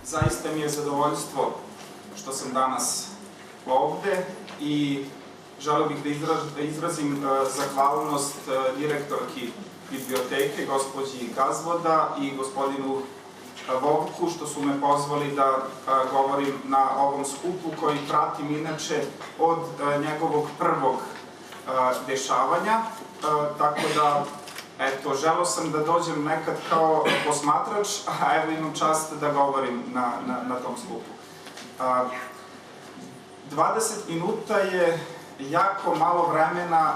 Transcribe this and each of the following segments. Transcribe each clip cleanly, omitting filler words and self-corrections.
Zaista mi je zadovoljstvo što sam danas ovde i želeo bih da izrazim zahvalnost direktorki biblioteke, gospođi Gazvoda i gospodinu Vovku, što su me pozvali da govorim na ovom skupu koji pratim inače od njegovog prvog dešavanja. Tako da, eto, želeo sam da dođem nekad kao posmatrač, a evo imam čast da govorim na tom skupu. 20 minuta je jako malo vremena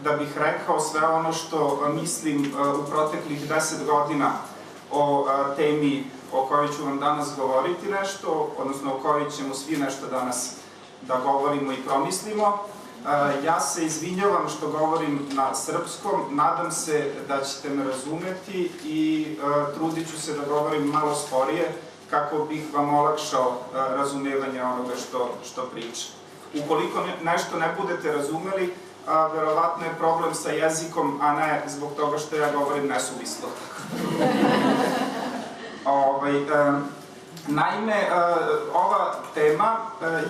da bih rekao sve ono što mislim u proteklih 10 godina o temi o kojoj ću vam danas govoriti nešto, odnosno o kojoj ćemo svi nešto danas da govorimo i promislimo. Ja se izvinjavam što govorim na srpskom, nadam se da ćete me razumeti i trudit ću se da govorim malo sporije kako bih vam olakšao razumevanje onoga što pričam. Ukoliko nešto ne budete razumeli, verovatno je problem sa jezikom, a ne zbog toga što ja govorim nesuvislo. Naime, ova tema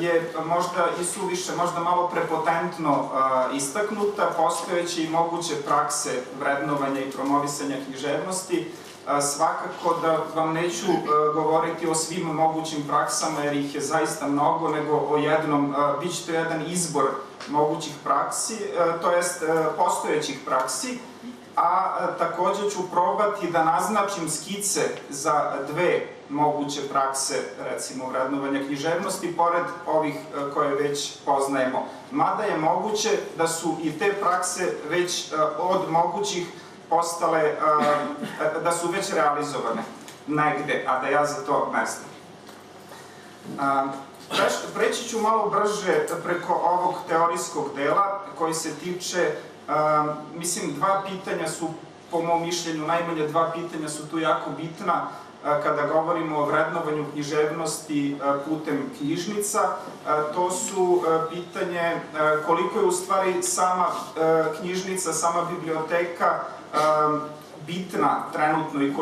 je možda i suviše, možda malo prepotentno istaknuta, postojeće i moguće prakse vrednovanja i promovisanja književnosti. Svakako da vam neću govoriti o svim mogućim praksama, jer ih je zaista mnogo, nego o jednom, bit će to jedan izbor mogućih praksi, to jest postojećih praksi, a takođe ću probati da naznačim skice za dve moguće prakse, recimo vrednovanja književnosti, pored ovih koje već poznajemo. Mada je moguće da su i te prakse već od mogućih postale, da su već realizovane negde, a da ja za to ne znam. Preći ću malo brže preko ovog teorijskog dela koji se tiče, mislim, dva pitanja su, po mom mišljenju, najmanje dva pitanja su tu jako bitna kada govorimo o vrednovanju književnosti putem knjižnica. To su pitanje koliko je u stvari sama knjižnica, sama biblioteka bitna trenutno i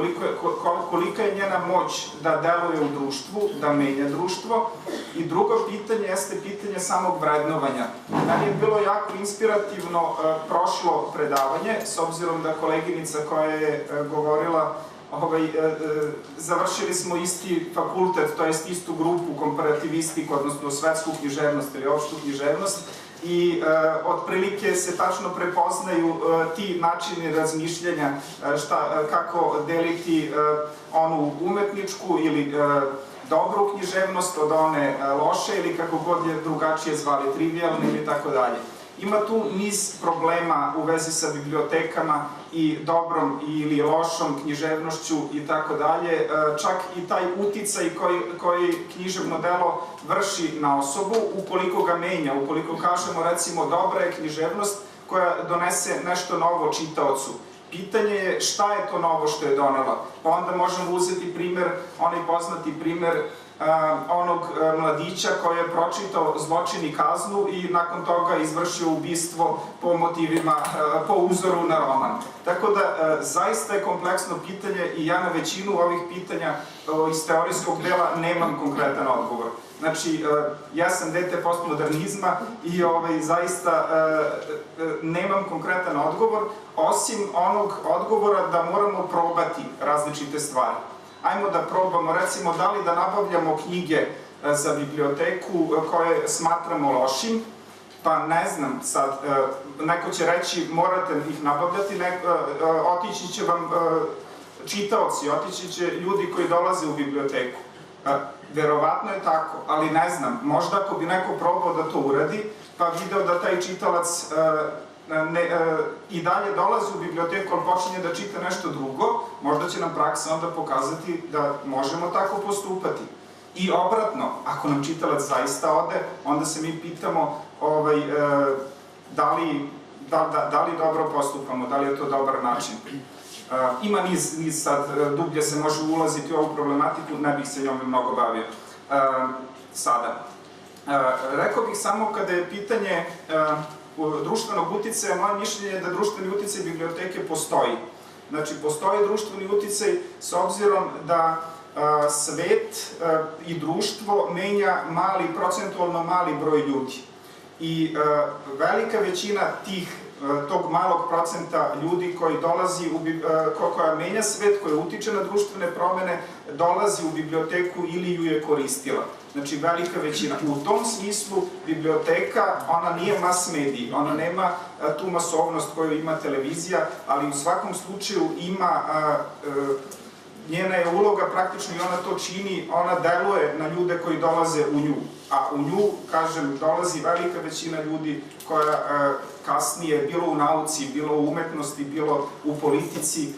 kolika je njena moć da deluje u društvu, da menja društvo. I drugo pitanje jeste pitanje samog vrednovanja. Meni je bilo jako inspirativno prošlo predavanje, s obzirom da koleginica koja je govorila, završili smo isti fakultet, to jest istu grupu komparativistiku, odnosno svetsku književnost ili opštu književnost, i otprilike se tačno prepoznaju ti načini razmišljanja kako deliti onu umetničku ili dobru književnost od one loše ili kako god je drugačije zvali, trivialne ili tako dalje. Ima tu niz problema u vezi sa bibliotekama i dobrom ili lošom književnošću i tako dalje. Čak i taj uticaj koji književno delo vrši na osobu, ukoliko ga menja, ukoliko kažemo recimo dobra je književnost koja donese nešto novo čitaocu. Pitanje je šta je to novo što je donela. Pa onda možemo uzeti primer, onaj poznati primer onog mladića koji je pročitao Zločin i kaznu i nakon toga izvršio ubistvo po motivima, po uzoru na roman. Tako da, zaista je kompleksno pitanje i ja na većinu ovih pitanja iz teorijskog dela nemam konkretan odgovor. Znači, ja sam dete postmodernizma i zaista nemam konkretan odgovor, osim onog odgovora da moramo probati različite stvari. Ajmo da probamo, recimo, da li da nabavljamo knjige za biblioteku koje smatramo lošim, pa ne znam sad, neko će reći morate ih nabavljati, otići će vam čitaoci, otići će ljudi koji dolaze u biblioteku. Verovatno je tako, ali ne znam, možda ako bi neko probao da to uradi, pa video da taj čitalac i dalje dolazi u biblioteku, ali počinje da čita nešto drugo, možda će nam praksa onda pokazati da možemo tako postupati. I obratno, ako nam čitalac zaista ode, onda se mi pitamo da li dobro postupamo, da li je to dobar način. Ima niz sad, dublje se može ulaziti u ovu problematiku, ne bih se njome mnogo bavio sada. Rekao bih samo kada je pitanje društvenog uticaja, moje mišljenje je da društveni uticaj biblioteke postoji. Znači, postoji društveni uticaj s obzirom da svet i društvo menja procentualno mali broj ljudi. I velika većina tog malog procenta ljudi koji dolazi, koja menja svet, koja utiče na društvene promene, dolazi u biblioteku ili ju je koristila. Znači, velika većina. U tom smislu, biblioteka, ona nije mas medij, ona nema tu masovnost koju ima televizija, ali u svakom slučaju ima, njena je uloga praktično i ona to čini, ona deluje na ljude koji dolaze u nju. A u nju, kažem, dolazi velika većina ljudi koja kasnije, bilo u nauci, bilo u umetnosti, bilo u politici,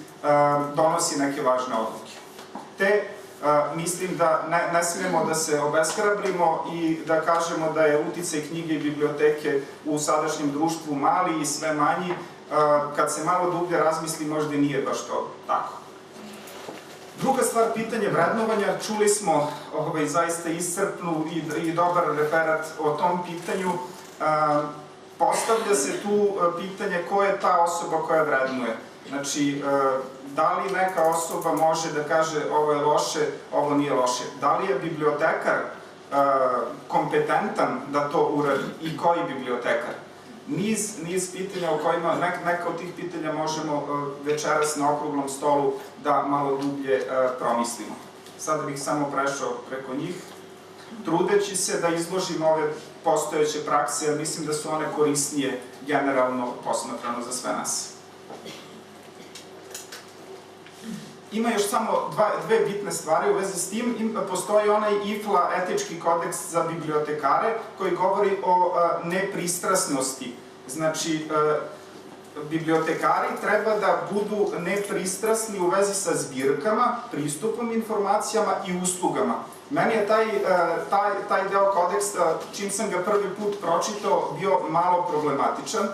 donosi neke važne odluke. Te mislim da ne smijemo da se obeshrabrimo i da kažemo da je uticaj knjige i biblioteke u sadašnjem društvu mali i sve manji. Kad se malo dublje razmisli, možda i nije baš to tako. Druga stvar, pitanje vrednovanja. Čuli smo zaista iscrpnu i dobar referat o tom pitanju. Postavlja se tu pitanje ko je ta osoba koja vrednuje. Znači, da li neka osoba može da kaže ovo je loše, ovo nije loše? Da li je bibliotekar kompetentan da to uradi i koji bibliotekar? Niz pitanja o kojima, neka od tih pitanja možemo večeras na okruglom stolu da malo dublje promislimo. Sada bih samo prešao preko njih, trudeći se da izložim ove postojeće prakse, jer mislim da su one korisnije generalno posmatrano za sve nas. Ima još samo dve bitne stvari u vezi s tim. Postoji onaj IFLA etički kodeks za bibliotekare koji govori o nepristrasnosti. Znači, bibliotekari treba da budu nepristrasni u vezi sa zbirkama, pristupom informacijama i uslugama. Meni je taj deo kodeksa, čim sam ga prvi put pročitao, bio malo problematičan.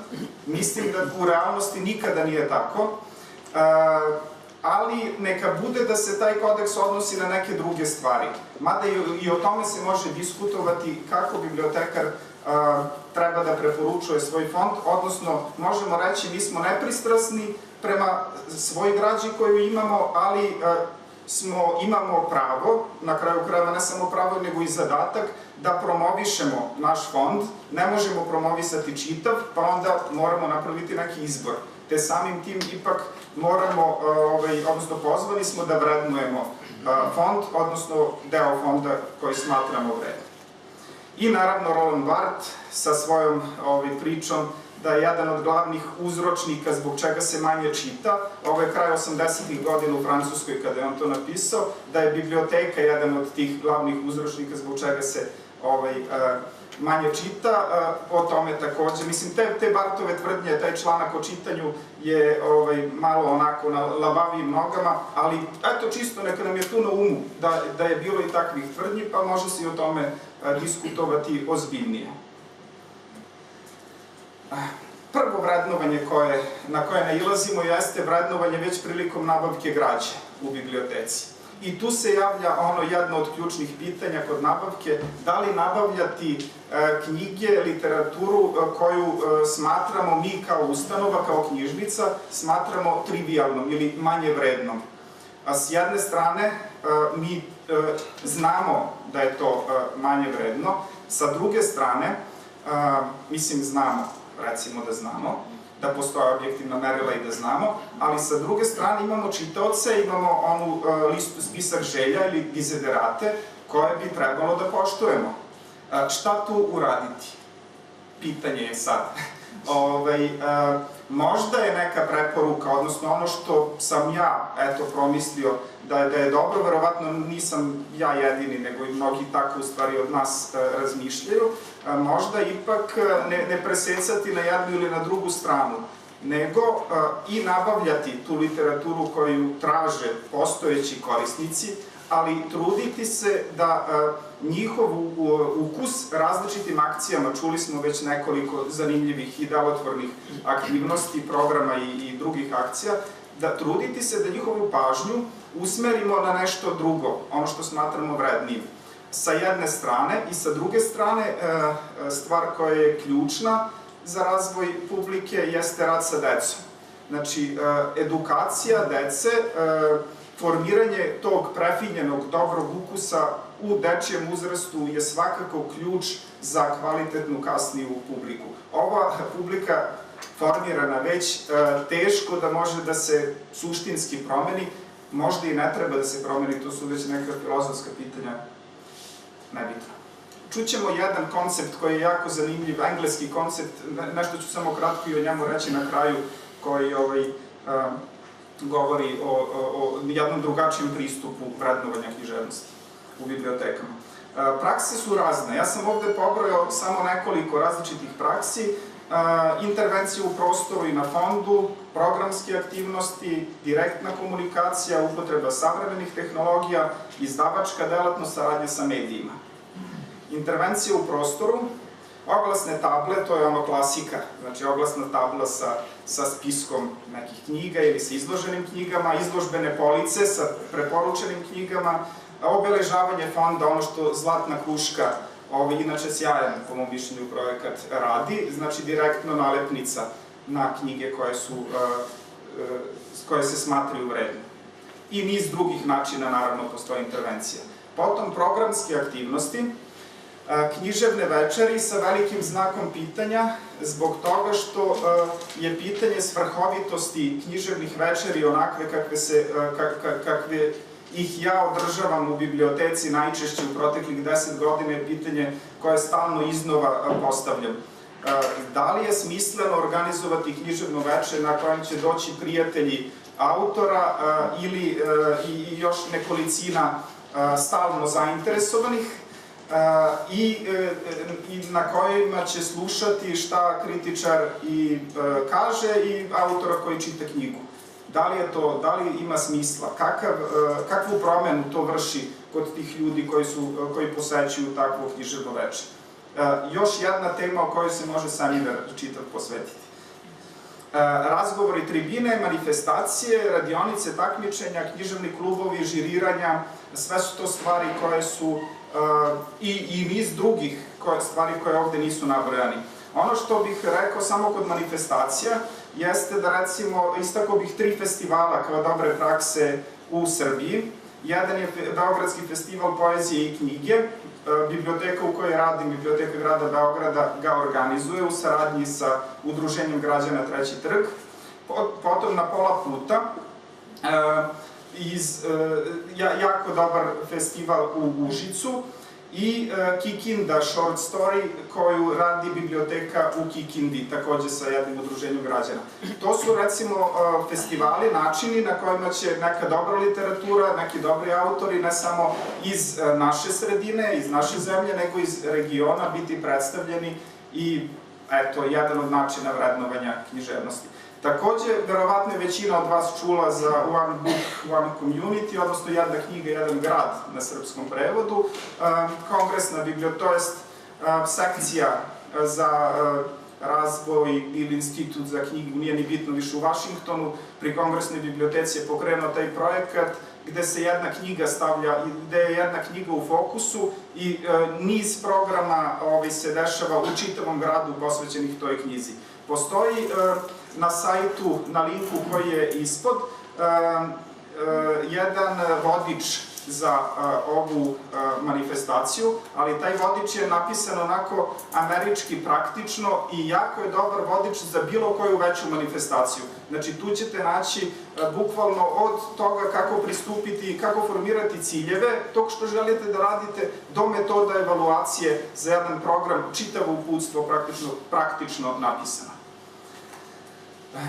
Mislim da u realnosti nikada nije tako. Ali neka bude da se taj kodeks odnosi na neke druge stvari. Mada i o tome se može diskutovati kako bibliotekar treba da preporučuje svoj fond, odnosno možemo reći mi smo nepristrasni prema svoj građi koju imamo, ali imamo pravo, na kraju krajeva ne samo pravo nego i zadatak, da promovišemo naš fond. Ne možemo promovisati čitav, pa onda moramo napraviti neki izbor. Te samim tim ipak moramo, odnosno pozvani smo da vrednujemo fond, odnosno deo fonda koji smatramo vrednim. I naravno Roland Barthes sa svojom pričom da je jedan od glavnih uzročnika zbog čega se manje čita, ovo je kraj 80-ih godina u Francuskoj kada je on to napisao, da je biblioteka jedan od tih glavnih uzročnika zbog čega se manje čita, o tome takođe. Mislim, te Barthove tvrdnje, taj članak o čitanju je malo onako na labavijim nogama, ali eto čisto neka nam je tu na umu da je bilo i takvih tvrdnji, pa može se i o tome diskutovati ozbiljnije. Prvo vrednovanje na koje nailazimo jeste vrednovanje već prilikom nabavke građe u biblioteci. I tu se javlja jedno od ključnih pitanja kod nabavke, da li nabavljati knjige, literaturu koju smatramo mi kao ustanova, kao knjižnica, smatramo trivialnom ili manje vrednom. A s jedne strane, mi znamo da je to manje vredno, sa druge strane, znamo, recimo da znamo, da postoje objektivna merila i da znamo, ali sa druge strane imamo čitaoce, imamo onu listu spisak želja ili dizederate koje bi trebalo da poštujemo. Šta tu uraditi? Pitanje je sad. Možda je neka preporuka, odnosno ono što sam ja promislio da je dobro, verovatno nisam ja jedini, nego i mnogi tako u stvari od nas razmišljaju, možda ipak ne presecati na jednu ili na drugu stranu, nego i nabavljati tu literaturu koju traže postojeći korisnici, ali truditi se da njihov ukus različitim akcijama, čuli smo već nekoliko zanimljivih i delotvornih aktivnosti, programa i drugih akcija, da truditi se da njihovu pažnju usmerimo na nešto drugo, ono što smatramo vrednijim. Sa jedne strane i sa druge strane, stvar koja je ključna za razvoj publike jeste rad sa decom. Znači, edukacija dece formiranje tog prefinjenog dobrog ukusa u dečijem uzrastu je svakako ključ za kvalitetnu kasniju publiku. Ova publika formirana već teško da može da se suštinski promeni, možda i ne treba da se promeni, to su već neka filozofska pitanja, nebitno. Čućemo jedan koncept koji je jako zanimljiv, engleski koncept, nešto ću samo kratko i o njemu reći na kraju, koji govori o jednom drugačijem pristupu vrednovanja književnosti u bibliotekama. Prakse su razne. Ja sam ovde pobrojao samo nekoliko različitih praksi, intervencije u prostoru i na fondu, programske aktivnosti, direktna komunikacija, upotreba savremenih tehnologija, izdavačka delatnost, saradnja sa medijima. Intervencija u prostoru, oglasne table, to je ono klasika, znači oglasna tabla sa spiskom nekih knjiga ili sa izloženim knjigama, izložbene police sa preporučenim knjigama, obeležavanje fonda, ono što Zlatna kruška, inače sjajan, po mom mišljenju, projekat radi, znači direktno nalepnica na knjige koje se smatraju vredne. I niz drugih načina, naravno, postoji intervencija. Potom programske aktivnosti, književne večeri sa velikim znakom pitanja, zbog toga što je pitanje svrhovitosti književnih večeri onakve kakve ih ja održavam u biblioteci najčešće u proteklih 10 godina je pitanje koje stalno iznova postavljam. Da li je smisleno organizovati književno večer na kojem će doći prijatelji autora ili još nekolicina stalno zainteresovanih i na kojima će slušati šta kritičar i kaže i autora koji čita knjigu. Da li ima smisla? Kakvu promenu to vrši kod tih ljudi koji posećuju takvo književno večer? Još jedna tema o kojoj se može seminar čitav posvetiti. Razgovori, tribine, manifestacije, radionice, takmičenja, književni klubovi, žiriranja, sve su to stvari koje su i niz drugih stvari koje ovde nisu nabrojani. Ono što bih rekao samo kod manifestacija jeste da, recimo, istakao bih 3 festivala kao dobre prakse u Srbiji. Jedan je Beogradski festival poezije i knjige. Biblioteka u kojoj radim, Biblioteka grada Beograda, ga organizuje u saradnji sa Udruženjem građana Treći trg. Potom na pola puta, jako dobar festival u Užicu, i Kikinda Short Story koju radi biblioteka u Kikindi, takođe sa jednim udruženjem građana. To su, recimo, festivali, načini na kojima će neka dobra literatura, neki dobri autori, ne samo iz naše sredine, iz naše zemlje, nego iz regiona biti predstavljeni i, eto, jedan od načina vrednovanja književnosti. Takođe, verovatno je većina od vas čula za One Book, One Community, odnosno jedna knjiga, jedan grad na srpskom prevodu. Kongresna biblioteka, to jest sekcija za razvoj ili institut za knjigu, nije ni bitno više u Vašingtonu, pri Kongresnoj biblioteci je pokrenuo taj projekat gde se jedna knjiga stavlja, gde je jedna knjiga u fokusu i niz programa se dešava u čitavom gradu posvećenih toj knjizi. Postoji na sajtu, na linku koji je ispod, jedan vodič za ovu manifestaciju, ali taj vodič je napisan onako američki praktično i jako je dobar vodič za bilo koju veću manifestaciju. Znači, tu ćete naći bukvalno od toga kako pristupiti i kako formirati ciljeve, tog što želite da radite, do metoda evaluacije za jedan program, čitavo uputstvo praktično napisano.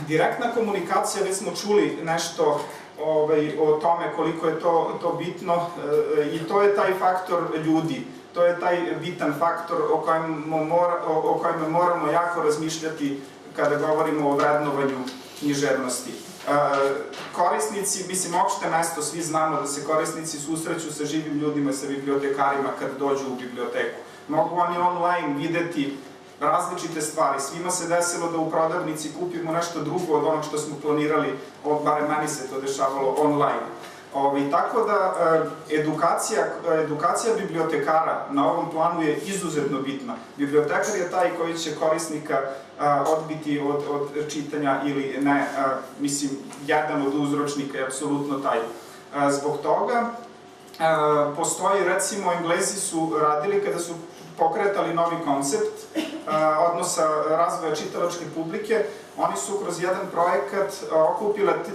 Direktna komunikacija, već smo čuli nešto o tome koliko je to bitno i to je taj faktor ljudi, to je taj bitan faktor o kojem moramo jako razmišljati kada govorimo o vrednovanju književnosti. Korisnici, mislim, opšte mesto, svi znamo da se korisnici susreću sa živim ljudima, sa bibliotekarima kad dođu u biblioteku. Mogu oni online videti različite stvari. Svima se desilo da u prodavnici kupimo nešto drugo od onog što smo planirali, barem meni se to dešavalo online. Tako da edukacija bibliotekara na ovom planu je izuzetno bitna. Bibliotekar je taj koji će korisnika odbiti od čitanja ili ne, mislim, jedan od uzročnika je apsolutno taj. zbog toga. Postoji, recimo, Englezi su radili kada su pokretali novi koncept odnosa razvoja čitalačke publike, oni su kroz jedan projekat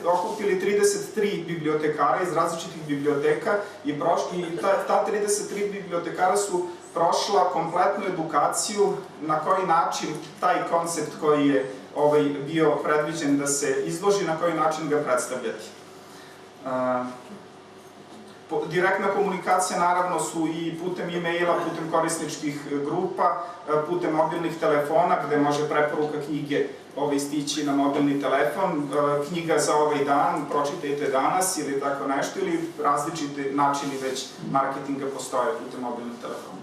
okupili 33 bibliotekara iz različitih biblioteka i ta 33 bibliotekara su prošla kompletnu edukaciju na koji način taj koncept koji je bio predviđen da se izloži, na koji način ga predstavljati. Direktna komunikacija naravno su i putem e-maila, putem korisničkih grupa, putem mobilnih telefona gde može preporuka knjige stići na mobilni telefon, knjiga za ovaj dan, pročitajte danas ili tako nešto, ili različiti načini već marketinga postoje putem mobilnih telefona.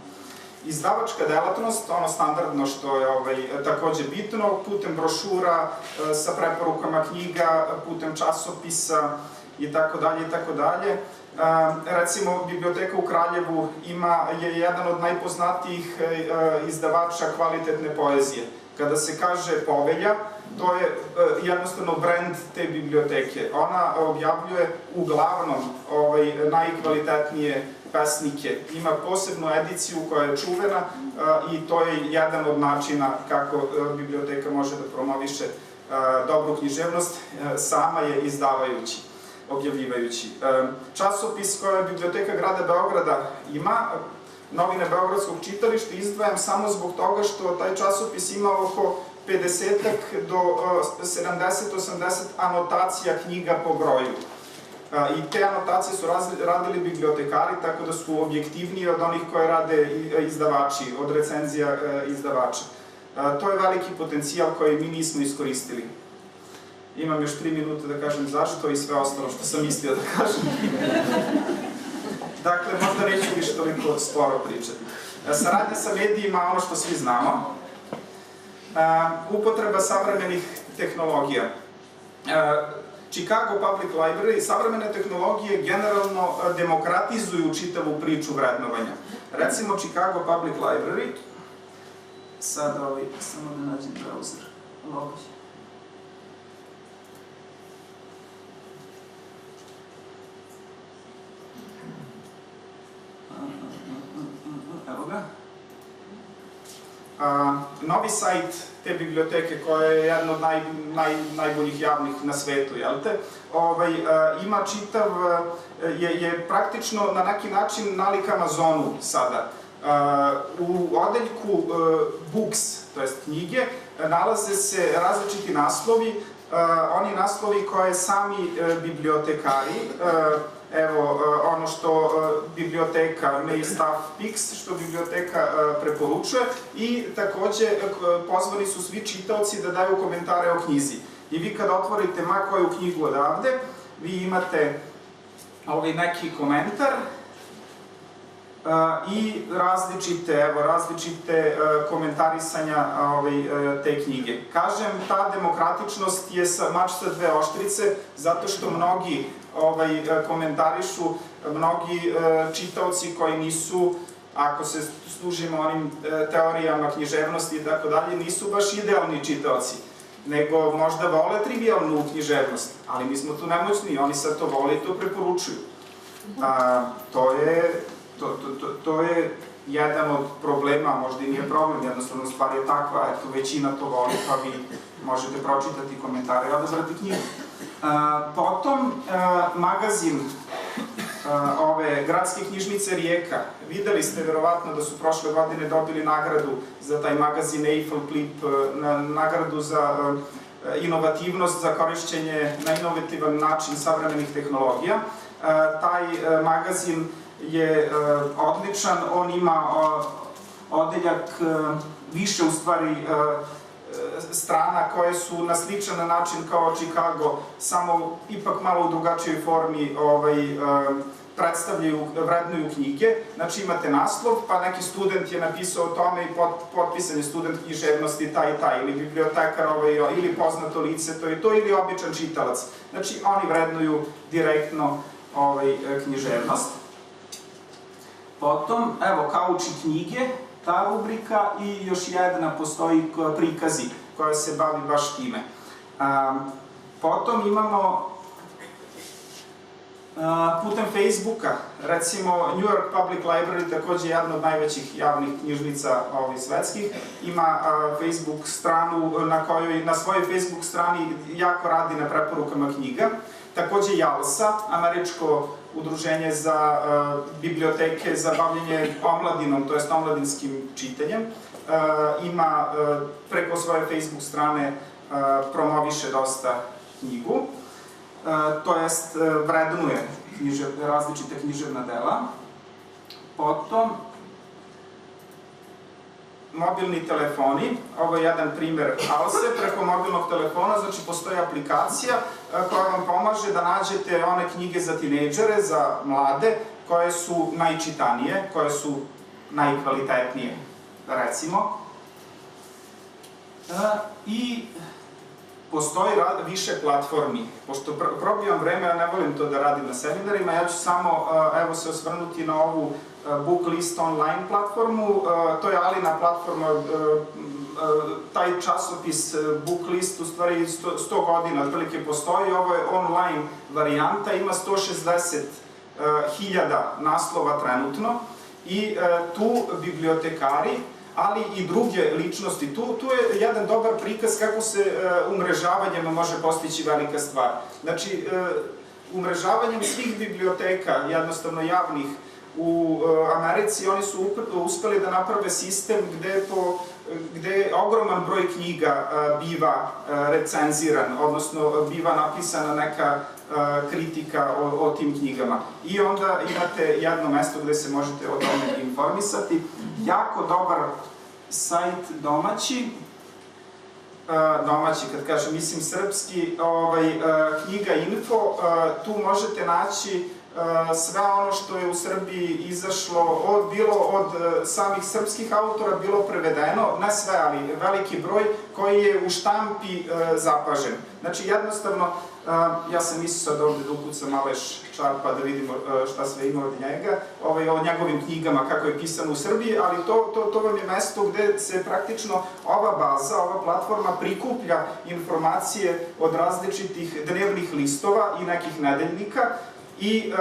Izdavačka delatnost, ono standardno što je takođe bitno, putem brošura sa preporukama knjiga, putem časopisa i tako dalje. Recimo, biblioteka u Kraljevu je jedan od najpoznatijih izdavača kvalitetne poezije. Kada se kaže Povelja, to je jednostavno brend te biblioteke. Ona objavljuje uglavnom najkvalitetnije pesnike. Ima posebnu ediciju koja je čuvena i to je jedan od načina kako biblioteka može da promoviše dobru književnost, sama je izdavajući, objavljivajući. Časopis koje Biblioteka grada Beograda ima, Novine Beogradskog čitališta, izdvajam samo zbog toga što taj časopis ima oko 50-ak do 70-80 anotacija knjiga po broju. I te anotacije su radili bibliotekari, tako da su objektivnije od onih koje rade izdavači, od recenzija izdavača. To je veliki potencijal koji mi nismo iskoristili. Imam još 3 minute da kažem zašto i sve ostalo što sam mislio da kažem. Dakle, možda neću više toliko sporo pričati. Saradnja sa medijima, ono što svi znamo. Upotreba savremenih tehnologija. Chicago Public Library, savremene tehnologije generalno demokratizuju čitavu priču vrednovanja. Recimo, Chicago Public Library, sada samo da nađem browser, logić. Evo ga. Novi sajt te biblioteke, koja je jedna od najboljih javnih na svetu, jel te? Ima čitav, je praktično na neki način nalik Amazonu sada. U odeljku books, to jest knjige, nalaze se različiti naslovi, oni naslovi koje sami bibliotekari, evo, ono što biblioteka May Staff Picks, što biblioteka preporučuje, i takođe pozvani su svi čitaoci da daju komentare o knjizi. I vi kad otvorite ma koju knjigu odavde, vi imate neki komentar i različite komentarisanja te knjige. Kažem, ta demokratičnost je mač sa dve oštrice, zato što mnogi komentarišu, mnogi čitaoci koji nisu, ako se služimo onim teorijama književnosti i tako dalje, nisu baš idealni čitaoci, nego možda vole trivialnu književnost, ali mi smo tu nemoćni, oni sad to vole i to preporučuju. To je jedan od problema, možda i nije problem, jednostavno stvar je takva, eto, većina to voli, pa vi možete pročitati komentare i odabrati knjigu. Potom, magazin ove gradske knjižnice Rijeka. Videli ste verovatno da su prošle godine dobili nagradu za taj magazin Eiffel Clip, nagradu za inovativnost, za korišćenje na inovativan način savremenih tehnologija. Taj magazin je odličan, on ima odeljak, više u stvari strana koje su na sličan način kao Chicago, samo ipak malo u drugačijoj formi predstavljaju, vrednuju knjige. Znači imate naslov, pa neki student je napisao o tome i potpisan je student književnosti taj i taj, ili bibliotekar, ili poznato lice, to i to, ili običan čitalac. Znači oni vrednuju direktno književnost. Potom, evo, kauči knjige, ta rubrika, i još jedna postoji prikazi koja se bavi baš time. Potom imamo Putem Facebooka, recimo New York Public Library, takođe jedna od najvećih javnih knjižnica svetskih, ima Facebook stranu na svojoj Facebook strani jako radi na preporukama knjiga. Takođe JALSA, američko udruženje za biblioteke za bavljenje omladinom, to jest omladinskim čitanjem, ima preko svoje Facebook strane promoviše dosta knjigu, to jest vrednuje različite književna dela. Potom, mobilni telefoni, ovo je jedan primer ALSE, preko mobilnog telefona, znači postoji aplikacija koja vam pomaže da nađete one knjige za tinejdžere, za mlade, koje su najčitanije, koje su najkvalitetnije, recimo. I postoji više platformi. Pošto probijam vreme, ja ne volim to da radim na seminarima, ja ću samo se osvrnuti na ovu Booklist online platformu. To je Alina platforma, taj časopis Booklist u stvari 100 godina otprilike postoji, ovo je online varijanta, ima 160.000 naslova trenutno i tu bibliotekari, ali i druge ličnosti. Tu je jedan dobar prikaz kako se umrežavanjem može postići velika stvar. Znači, umrežavanjem svih biblioteka, jednostavno javnih, u Americi oni su uspeli da naprave sistem gde ogroman broj knjiga biva recenziran, odnosno biva napisana neka kritika o tim knjigama. I onda imate jedno mesto gde se možete o tome informisati. Jako dobar sajt domaći, kad kažem, mislim srpski, knjiga Info, tu možete naći sve ono što je u Srbiji izašlo, bilo od samih srpskih autora, bilo prevedeno, ne sve, ali veliki broj, koji je u štampi zapažen. Znači, jednostavno, ja sam mislio sad ovde da ukucam Aleš Čarpa da vidimo šta sve ima od njega, o njegovim knjigama, kako je pisano u Srbiji, ali to vam je mesto gde se praktično ova baza, ova platforma prikuplja informacije od različitih dnevnih listova i nekih nedeljnika i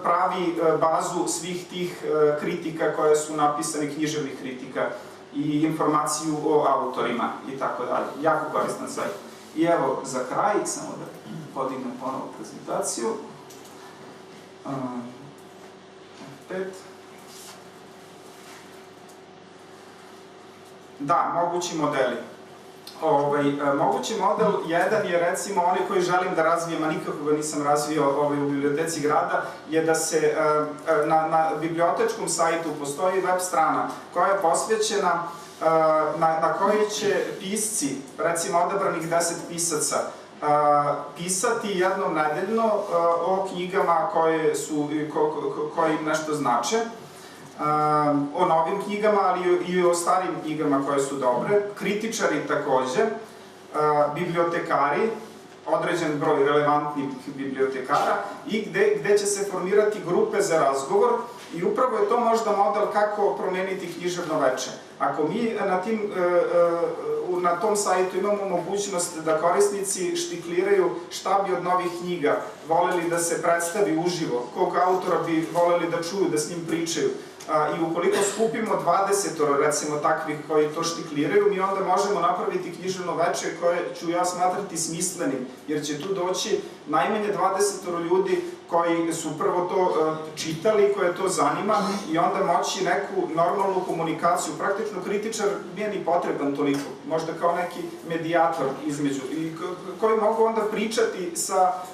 pravi bazu svih tih kritika koje su napisane, književnih kritika i informaciju o autorima i tako dalje. Jako koristan sajt. I evo, za kraj, samo da podignem ponovo prezentaciju. F5. Da, mogući modeli. Mogući model jedan je, recimo, onaj koji želim da razvijem, a nikako ga nisam razvio u biblioteci grada, je da se na bibliotečkom sajtu postoji web strana koja je posvećena, na kojoj će pisci, recimo odabranih 10 pisaca, pisati jednom nedeljno o knjigama koje im nešto znače, o novim knjigama, ali i o starim knjigama koje su dobre, kritičari takođe, bibliotekari, određen broj relevantnih bibliotekara i gde će se formirati grupe za razgovor i upravo je to možda model kako promeniti književno veče. Ako mi na tom sajtu imamo mogućnost da korisnici štikliraju šta bi od novih knjiga voleli da se predstavi uživo, kog autora bi voleli da čuju, da s njim pričaju, i ukoliko skupimo 20 recimo takvih koji to štikliraju, mi onda možemo napraviti književno veče koje ću ja smatrati smislenim, jer će tu doći najmanje 20 ljudi koji su prvo to čitali, koje to zanima i onda moći neku normalnu komunikaciju. Praktično kritičar nije ni potreban toliko, možda kao neki medijator između, koji mogu onda pričati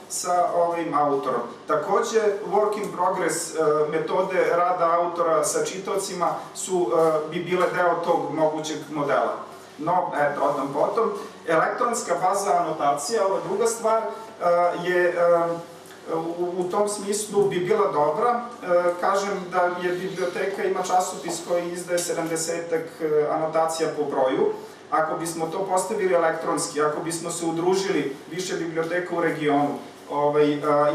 sa ovim autorom. Takođe, work in progress metode rada autora sa čitaocima bi bile deo tog mogućeg modela. No, eto, o tom potom. Elektronska baza anotacija, ova druga stvar, je u tom smislu bi bila dobra. Kažem da je biblioteka ima časopis koji izdaje 70-ak anotacija po broju. Ako bismo to postavili elektronski, ako bismo se udružili više biblioteka u regionu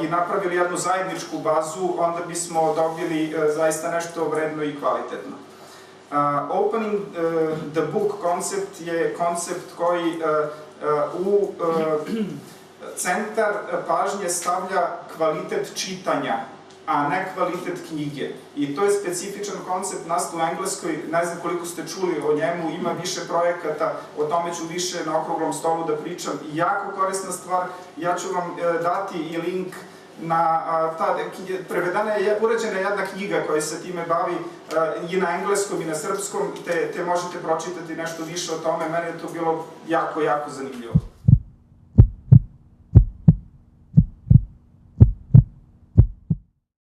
i napravili jednu zajedničku bazu, onda bismo dobili zaista nešto vredno i kvalitetno. Opening the book koncept je koncept koji centar pažnje stavlja kvalitet čitanja, a ne kvalitet knjige. I to je specifičan koncept, nastao u Engleskoj, ne znam koliko ste čuli o njemu, ima više projekata, o tome ću više na okruglom stolu da pričam. Jako korisna stvar, ja ću vam dati i link na prevedena je, urađena jedna knjiga koja se time bavi i na engleskom i na srpskom, te možete pročitati nešto više o tome, meni je to bilo jako, jako zanimljivo.